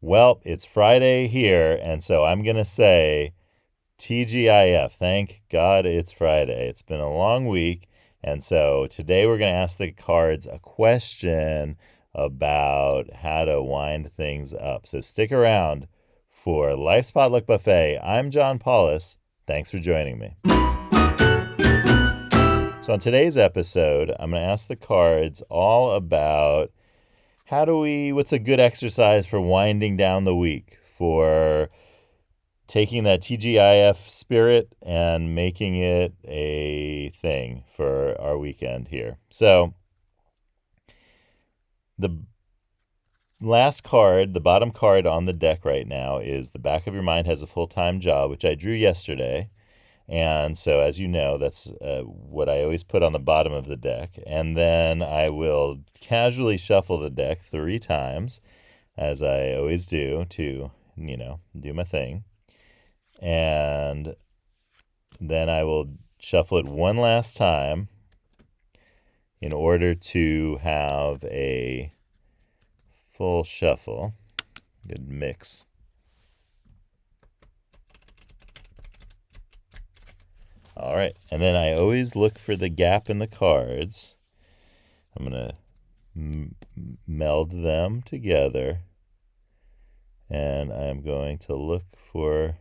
Well, it's Friday here, and so I'm going to say TGIF. Thank God it's Friday. It's been a long week, and so today we're going to ask the cards a question about how to wind things up. So stick around for Life's Potluck Buffet. I'm John Paulus. Thanks for joining me. So on today's episode, I'm going to ask the cards all about what's a good exercise for winding down the week, for taking that TGIF spirit and making it a thing for our weekend here. So the last card, the bottom card on the deck right now is the back of your mind has a full-time job, which I drew yesterday. And so, as you know, that's what I always put on the bottom of the deck. And then I will casually shuffle the deck 3 times, as I always do, to, do my thing. And then I will shuffle it one last time in order to have a full shuffle. Good mix. All right, and then I always look for the gap in the cards. I'm going to meld them together, and I'm going to look for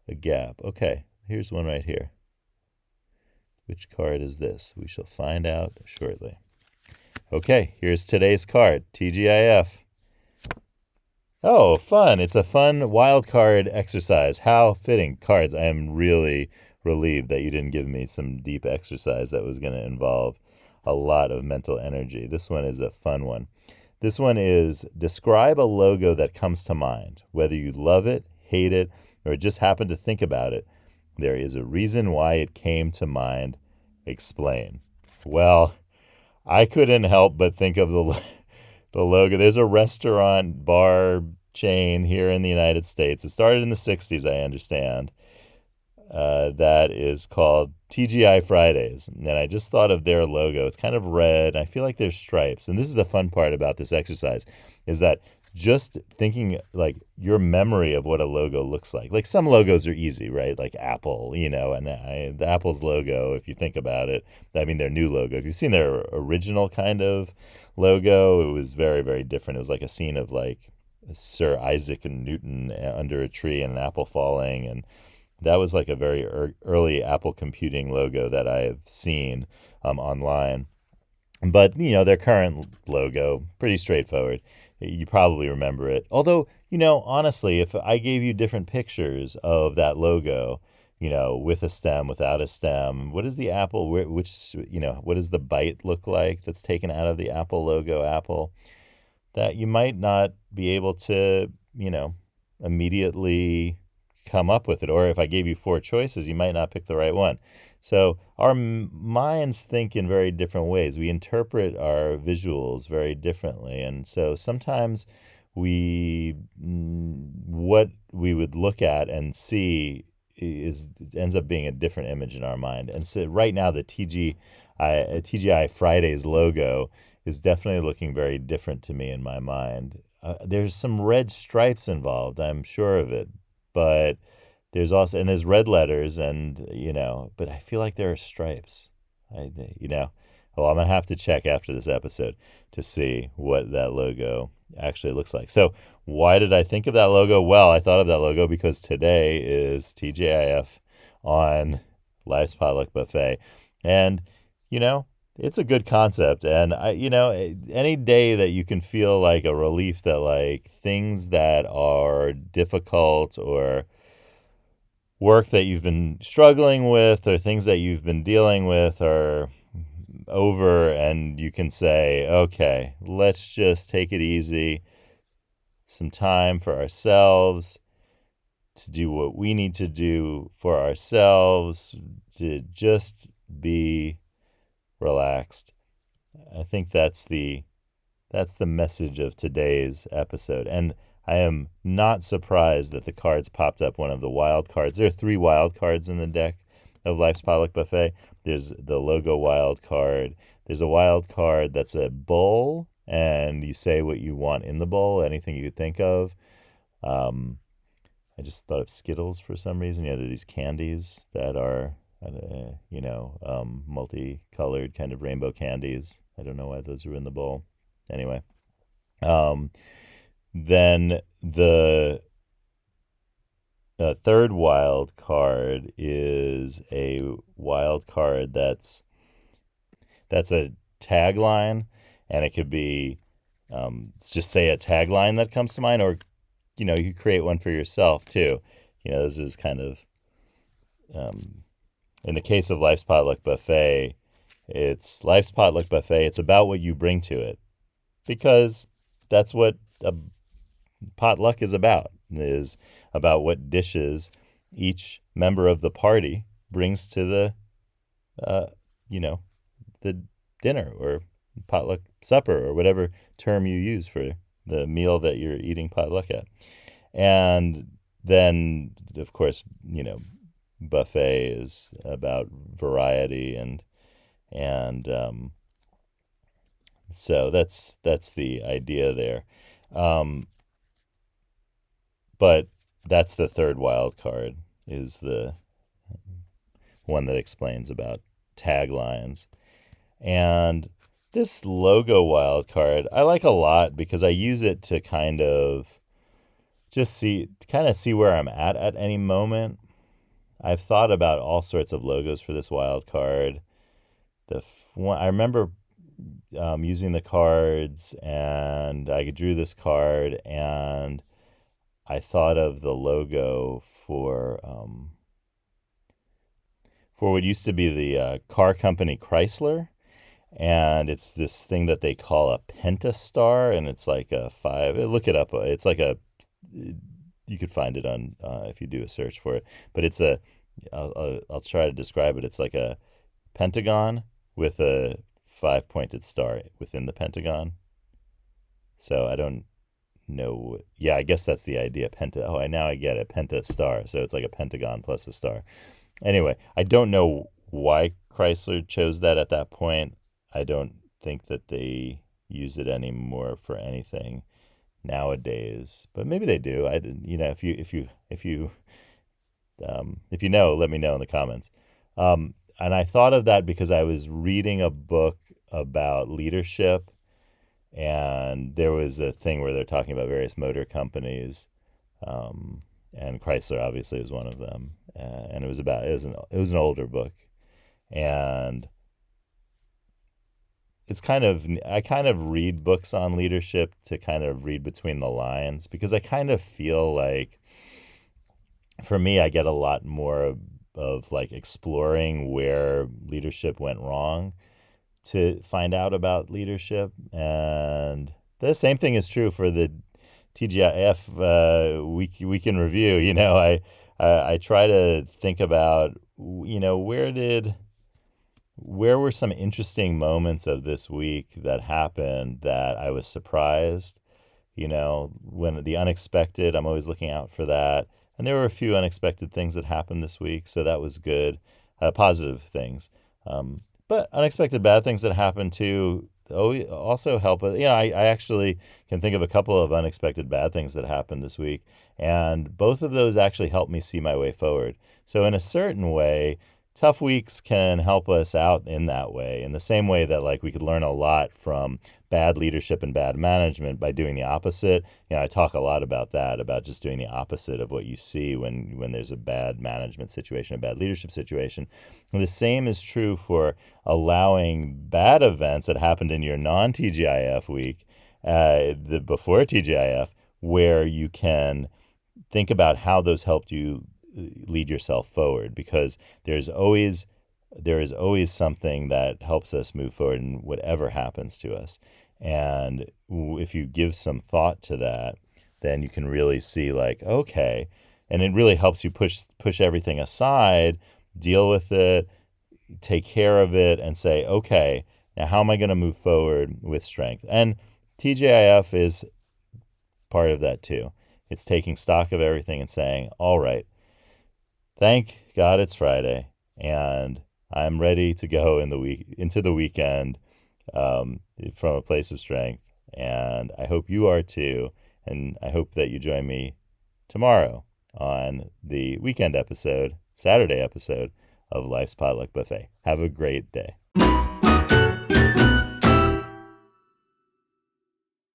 a gap. Okay, here's one right here. Which card is this? We shall find out shortly. Okay, here's today's card, TGIF. Oh, fun. It's a fun wild card exercise. How fitting. Cards, I am really relieved that you didn't give me some deep exercise that was going to involve a lot of mental energy. This one is a fun one. This one is describe a logo that comes to mind. Whether you love it, hate it, or just happen to think about it, there is a reason why it came to mind. Explain. Well, I couldn't help but think of the logo. There's a restaurant bar chain here in the United States. It started in the 60s, I understand. That is called TGI Fridays. And I just thought of their logo. It's kind of red. I feel like there's stripes. And this is the fun part about this exercise, is that just thinking like your memory of what a logo looks like. Like some logos are easy, right? Like Apple, and the Apple's logo, if you think about it, I mean their new logo. If you've seen their original kind of logo, it was very, very different. It was like a scene of like Sir Isaac Newton under a tree and an apple falling, and that was like a very early Apple computing logo that I've seen online. But, their current logo, pretty straightforward. You probably remember it. Although, honestly, if I gave you different pictures of that logo, with a stem, without a stem, what is the Apple, what does the bite look like that's taken out of the Apple logo, Apple? That you might not be able to, immediately come up with it. Or if I gave you 4 choices, you might not pick the right one. So our minds think in very different ways. We interpret our visuals very differently. And so sometimes what we would look at and see ends up being a different image in our mind. And so right now the TGI Fridays logo is definitely looking very different to me in my mind. There's some red stripes involved, I'm sure of it, but there's red letters and, but I feel like there are stripes. Well, I'm going to have to check after this episode to see what that logo actually looks like. So why did I think of that logo? Well, I thought of that logo because today is TGIF on Life's Potluck Buffet. And, it's a good concept. And any day that you can feel like a relief that like things that are difficult or work that you've been struggling with or things that you've been dealing with are over, and you can say, okay, let's just take it easy, some time for ourselves to do what we need to do for ourselves, to just be relaxed. I think that's the message of today's episode. And I am not surprised that the cards popped up one of the wild cards. There are 3 wild cards in the deck of Life's Potluck Buffet. There's the logo wild card. There's a wild card that's a bull and you say what you want in the bowl, anything you could think of. Um, I just thought of Skittles for some reason. They're these candies that are, multicolored kind of rainbow candies. I don't know why those are in the bowl. Anyway, um, then the third wild card is a wild card that's a tagline, and it could be just say a tagline that comes to mind, or you create one for yourself too. This is kind of in the case of Life's Potluck Buffet. It's Life's Potluck Buffet. It's about what you bring to it, because that's what a potluck is about. Is about what dishes each member of the party brings to uh, the dinner or potluck supper or whatever term you use for the meal that you're eating potluck at. And then, of course, buffet is about variety, and so that's the idea there. Um, but that's the third wild card, is the one that explains about taglines. And this logo wild card I like a lot because I use it to kind of see where I'm at any moment. I've thought about all sorts of logos for this wild card. I remember using the cards, and I drew this card, and I thought of the logo for what used to be the car company Chrysler, and it's this thing that they call a pentastar, and it's like a five. Look it up. It's like you could find it on if you do a search for it. But it's I'll try to describe it. It's like a pentagon with a 5-pointed star within the pentagon. So I don't know. Yeah, I guess that's the idea. Now I get it. Pentastar. So it's like a pentagon plus a star. Anyway, I don't know why Chrysler chose that at that point. I don't think that they use it anymore for anything nowadays, but maybe they do. If you know, let me know in the comments. And I thought of that because I was reading a book about leadership, and there was a thing where they're talking about various motor companies, and Chrysler obviously is one of them. And it was an older book, and I kind of read books on leadership to kind of read between the lines, because I kind of feel like, for me, I get a lot more of like exploring where leadership went wrong to find out about leadership. And the same thing is true for the TGIF week in review. I try to think about where were some interesting moments of this week that happened that I was surprised. When the unexpected, I'm always looking out for that. And there were a few unexpected things that happened this week, so that was good. Positive things. But unexpected bad things that happened too also help. I actually can think of a couple of unexpected bad things that happened this week, and both of those actually helped me see my way forward. So in a certain way, tough weeks can help us out in that way, in the same way that like we could learn a lot from bad leadership and bad management by doing the opposite. I talk a lot about that, about just doing the opposite of what you see when there's a bad management situation, a bad leadership situation. And the same is true for allowing bad events that happened in your non-TGIF week, before TGIF, where you can think about how those helped you lead yourself forward, because there is always something that helps us move forward in whatever happens to us. And if you give some thought to that, then you can really see like, okay, and it really helps you push everything aside, deal with it, take care of it, and say, okay, now how am I going to move forward with strength? And TGIF is part of that too. It's taking stock of everything and saying, all right, thank God it's Friday, and I'm ready to go into the weekend from a place of strength. And I hope you are too. And I hope that you join me tomorrow on the weekend episode, Saturday episode of Life's Potluck Buffet. Have a great day.